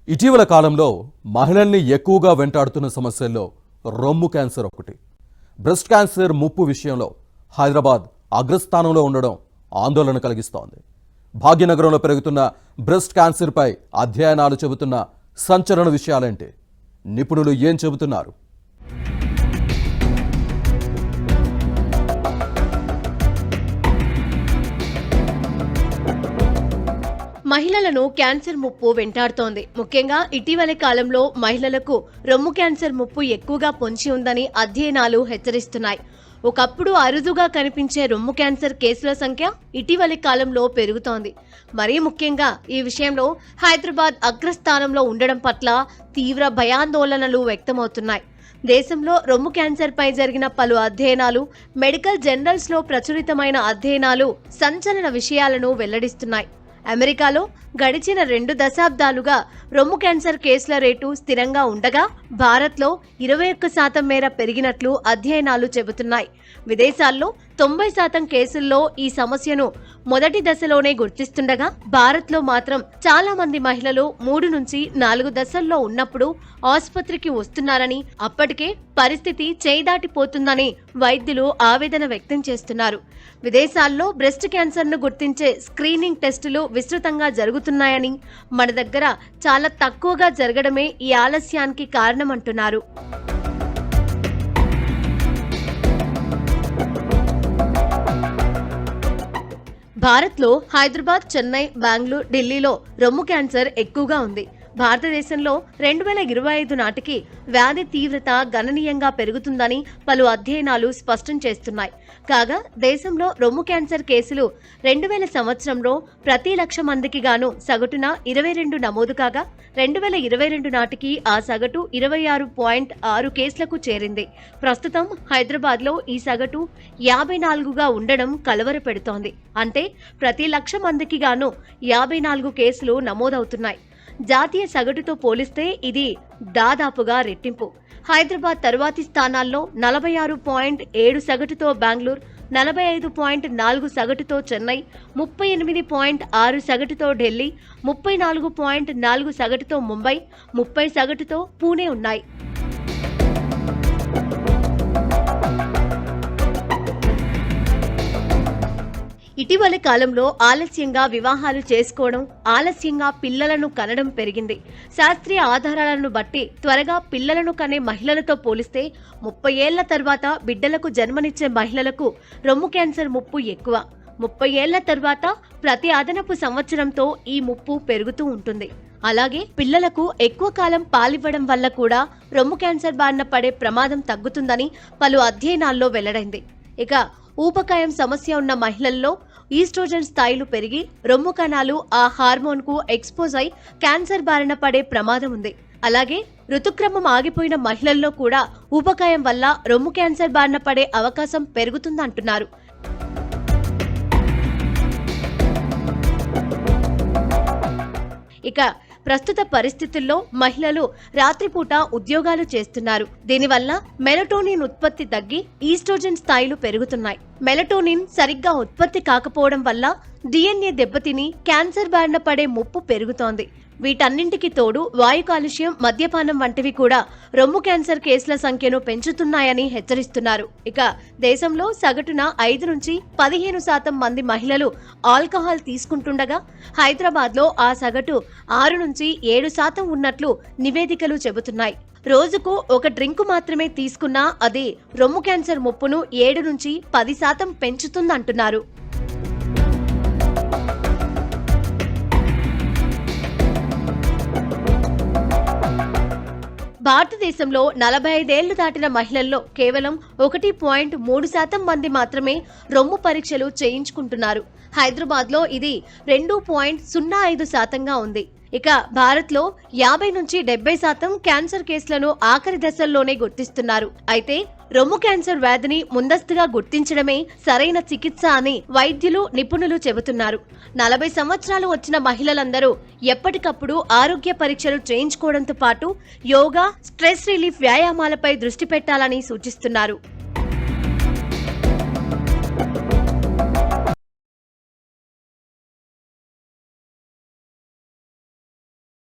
ఇటీవల కాలంలో మహిళల్ని ఎక్కువగా వెంటాడుతున్న సమస్యల్లో రొమ్ము క్యాన్సర్ ఒకటి. బ్రెస్ట్ క్యాన్సర్ ముప్పు విషయంలో హైదరాబాద్ అగ్రస్థానంలో ఉండడం ఆందోళన కలిగిస్తోంది. భాగ్యనగరంలో పెరుగుతున్న బ్రెస్ట్ క్యాన్సర్పై అధ్యయనాలు చెబుతున్న సంచలన విషయాలేంటి? నిపుణులు ఏం చెబుతున్నారు? మహిళలను క్యాన్సర్ ముప్పు వెంటాడుతోంది. ముఖ్యంగా ఇటీవలి కాలంలో మహిళలకు రొమ్ము క్యాన్సర్ ముప్పు ఎక్కువగా పొంచి ఉందని అధ్యయనాలు హెచ్చరిస్తున్నాయి. ఒకప్పుడు అరుదుగా కనిపించే రొమ్ము క్యాన్సర్ కేసుల సంఖ్య ఇటీవలి కాలంలో పెరుగుతోంది. మరీ ముఖ్యంగా ఈ విషయంలో హైదరాబాద్ అగ్రస్థానంలో ఉండడం పట్ల తీవ్ర భయాందోళనలు వ్యక్తమవుతున్నాయి. దేశంలో రొమ్ము క్యాన్సర్ పై జరిగిన పలు అధ్యయనాలు, మెడికల్ జర్నల్స్ లో ప్రచురితమైన అధ్యయనాలు సంచలన విషయాలను వెల్లడిస్తున్నాయి. అమెరికాలో గడిచిన 2 దశాబ్దాలుగా రొమ్ము క్యాన్సర్ కేసుల రేటు స్థిరంగా ఉండగా భారత్లో 21% మేర పెరిగినట్లు అధ్యయనాలు చెబుతున్నాయి. విదేశాల్లో 90% కేసుల్లో ఈ సమస్యను మొదటి దశలోనే గుర్తిస్తుండగా భారత్లో మాత్రం చాలా మంది మహిళలు 3 నుంచి 4 దశల్లో ఉన్నప్పుడు ఆసుపత్రికి వస్తున్నారని, అప్పటికే పరిస్థితి చేయిదాటిపోతుందని వైద్యులు ఆవేదన వ్యక్తం చేస్తున్నారు. విదేశాల్లో బ్రెస్ట్ క్యాన్సర్ ను గుర్తించే స్క్రీనింగ్ టెస్టులు విస్తృతంగా జరుగుతున్నాయని, మన దగ్గర చాలా తక్కువగా జరగడమే ఈ ఆలస్యానికి కారణమంటున్నారు. భారత్లో హైదరాబాద్, చెన్నై, బెంగళూరు, ఢిల్లీలో రొమ్ము క్యాన్సర్ ఎక్కువగా ఉంది. భారతదేశంలో 2025 నాటికి వ్యాధి తీవ్రత గణనీయంగా పెరుగుతుందని పలు అధ్యయనాలు స్పష్టం చేస్తున్నాయి. కాగా దేశంలో రొమ్ము క్యాన్సర్ కేసులు 2000 సంవత్సరంలో ప్రతి 1,00,000 మందికి గాను సగటున 22 నమోదు కాగా 2022 నాటికి ఆ సగటు 26.6 కేసులకు చేరింది. ప్రస్తుతం హైదరాబాద్లో ఈ సగటు 54గా ఉండడం కలవరపెడుతోంది. అంటే ప్రతి 1,00,000 మందికి గాను 54 కేసులు నమోదవుతున్నాయి. జాతీయ సగటుతో పోలిస్తే ఇది దాదాపుగా రెట్టింపు. హైదరాబాద్ తరువాతి స్థానాల్లో 46.7 సగటుతో బెంగళూరు, 45.4 సగటుతో చెన్నై, 38.6 సగటుతో ఢిల్లీ, 34.4 సగటుతో ముంబై, 30 సగటుతో పూణే ఉన్నాయి. ఇటీవలి కాలంలో ఆలస్యంగా వివాహాలు చేసుకోవడం, ఆలస్యంగా పిల్లలను కనడం పెరిగింది. శాస్త్రీయ ఆధారాలను బట్టి త్వరగా పిల్లలను కనే మహిళలతో పోలిస్తే 30 ఏళ్ల తర్వాత బిడ్డలకు జన్మనిచ్చే మహిళలకు రొమ్ము క్యాన్సర్ ముప్పు ఎక్కువ. 30 ఏళ్ల తర్వాత ప్రతి అదనపు సంవత్సరంతో ఈ ముప్పు పెరుగుతూ ఉంటుంది. అలాగే పిల్లలకు ఎక్కువ కాలం పాలివ్వడం వల్ల కూడా రొమ్ము క్యాన్సర్ బారిన పడే ప్రమాదం తగ్గుతుందని పలు అధ్యయనాల్లో వెల్లడైంది. ఇక ఊబకాయం సమస్య ఉన్న మహిళల్లో ఈస్ట్రోజన్ స్థాయిలు పెరిగి రొమ్ము కణాలు ఆ హార్మోన్ కు ఎక్స్పోజ్ అయి క్యాన్సర్ బారిన పడే ప్రమాదం ఉంది. అలాగే ఋతుక్రమం ఆగిపోయిన మహిళల్లో కూడా ఊబకాయం వల్ల రొమ్ము క్యాన్సర్ బారిన పడే అవకాశం పెరుగుతుందంటున్నారు. ఇక ప్రస్తుత పరిస్థితుల్లో మహిళలు రాత్రిపూట ఉద్యోగాలు చేస్తున్నారు. దీనివల్ల మెలటోనిన్ ఉత్పత్తి తగ్గి ఈస్ట్రోజన్ స్థాయిలు పెరుగుతున్నాయి. మెలటోనిన్ సరిగ్గా ఉత్పత్తి కాకపోవడం వల్ల DNA దెబ్బతిని క్యాన్సర్ బారిన పడే ముప్పు పెరుగుతోంది. వీటన్నింటికి తోడు వాయు కాలుష్యం, మద్యపానం వంటివి కూడా రొమ్ము క్యాన్సర్ కేసుల సంఖ్యను పెంచుతున్నాయని హెచ్చరిస్తున్నారు. ఇక దేశంలో సగటున 5 నుంచి 15% మంది మహిళలు ఆల్కహాల్ తీసుకుంటుండగా హైదరాబాద్లో ఆ సగటు 6 నుంచి 7% ఉన్నట్లు నివేదికలు చెబుతున్నాయి. రోజుకు ఒక డ్రింకు మాత్రమే తీసుకున్నా అది రొమ్ము క్యాన్సర్ ముప్పును 7 నుంచి 10% పెంచుతుందంటున్నారు. భారతదేశంలో 45 ఏళ్లు దాటిన మహిళల్లో కేవలం 1.3% మంది మాత్రమే రొమ్ము పరీక్షలు చేయించుకుంటున్నారు. హైదరాబాద్లో ఇది 2.05%గా ఉంది. ఇక భారత్లో 50 నుంచి 70% క్యాన్సర్ కేసులను ఆఖరి దశల్లోనే గుర్తిస్తున్నారు. అయితే రొమ్ము క్యాన్సర్ వ్యాధిని ముందస్తుగా గుర్తించడమే సరైన చికిత్స అని వైద్యులు, నిపుణులు చెబుతున్నారు. 40 సంవత్సరాలు వచ్చిన మహిళలందరూ ఎప్పటికప్పుడు ఆరోగ్య పరీక్షలు చేయించుకోవడంతో పాటు యోగా, స్ట్రెస్ రిలీఫ్ వ్యాయామాలపై దృష్టి పెట్టాలని సూచిస్తున్నారు.